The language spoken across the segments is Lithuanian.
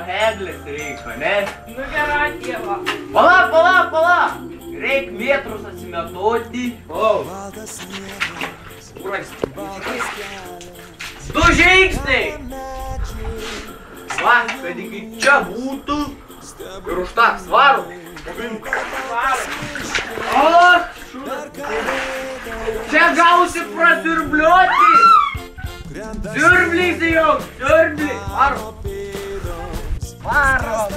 eglės reikia, ne? Nu gerai, tėva. Pala! Reik metrus atsimetoti. Du žingsniai! Va, kad iki čia būtų ir už tą svarų. Čia gausi prasiurbliuoti! Siurblys jau! Siurblys! Varom!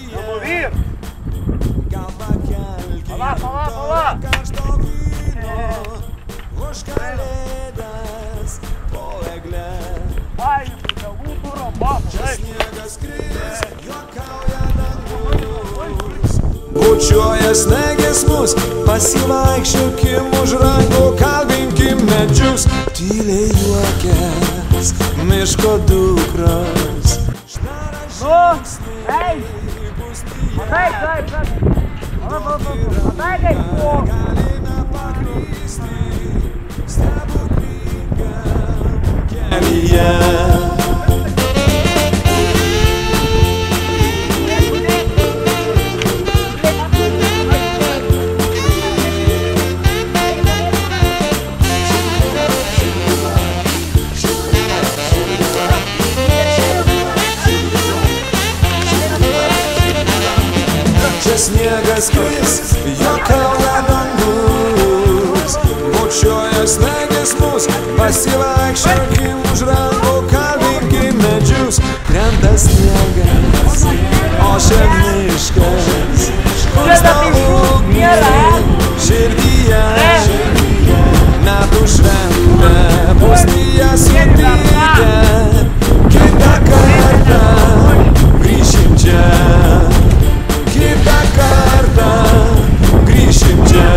Numovim! Pala! Bučiuoja snegės mus, pasivaikščiokim už rankų, kalbinkim medžius, tyliai juokės miško dukros. Sniegas kris, juokauja dangus, bučiuoja snegės mus, pasivaikščiokim už rankų, kalbinkim medžius, krenta sniegas, ošia miškas, kursto ugnį širdyje, metų šventė, pusnyje sutykę, kitą kartą grįšim čia. Kitą kartą grįšim čia.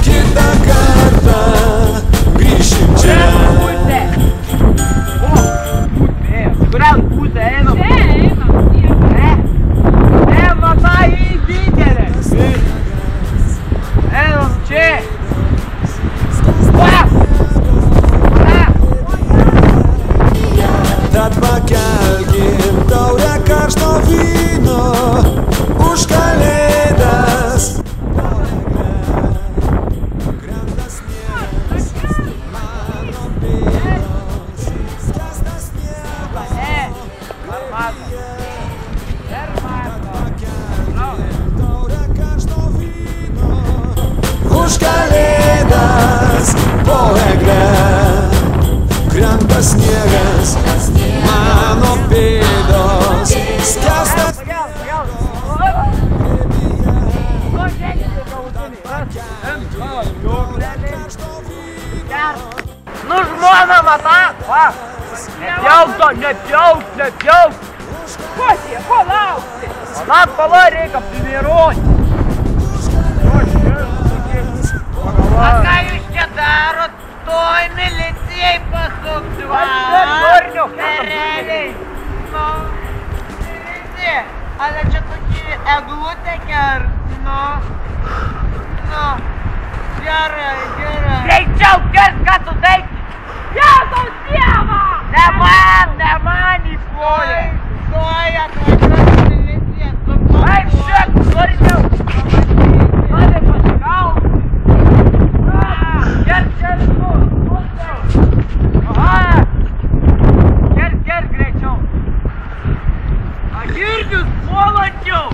Kitą kartą grįšim čia. Kurią pusę einam? Čia einam. Einam tą į didelę. Einam čia. Tad pakelkim taurę karšto vyno už kalėdas. Krenta sniegas, mano pėdos, skęsta sniego. Pakelkim taurę karšto vyno už kalėdas po egle. Krenta sniegas, mano pėdos, skęsta Nu žmona, matai? Va! Nepjauk! Ko tie, ko laukti? Pala, reikia apsimiroti. A ką jūs čia darot? Toj milicijai pasukti, va! Realiai! Nu, milicija! Ale čia tokį eglutę kerti, nu! Gerai! Greičiau, ką tu daiki? Jėzaus Dievą! Ne man į koją! Tuoj atvažiuos milicija su Ai, šiek, svarbiau! Nori pasigauti! Ger, greičiau! Agirdius, nuolančiau!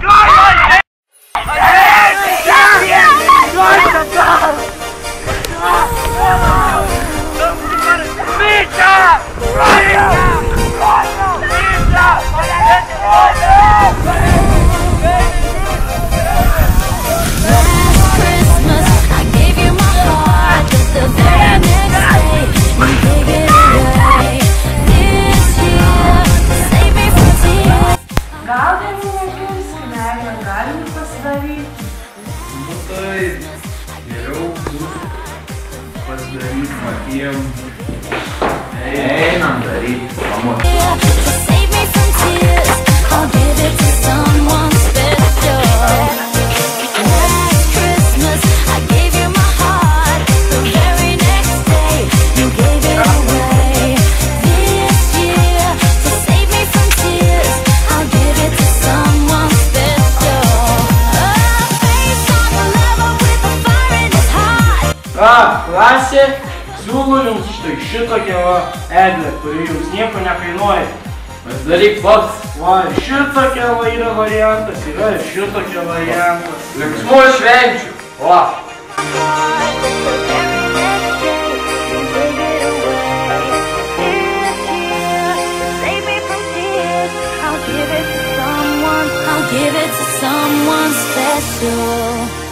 Einam daryti, pamoką. Ką, klasė? Siūlau jums štai šitokią va eglę, kuri jums nieko nekainuoja. Pasidaryk pats. Va, ir šitokia va yra variantas, yra ir šitokia variantas. Linksmų švenčių. Va. I'll give it to someone special.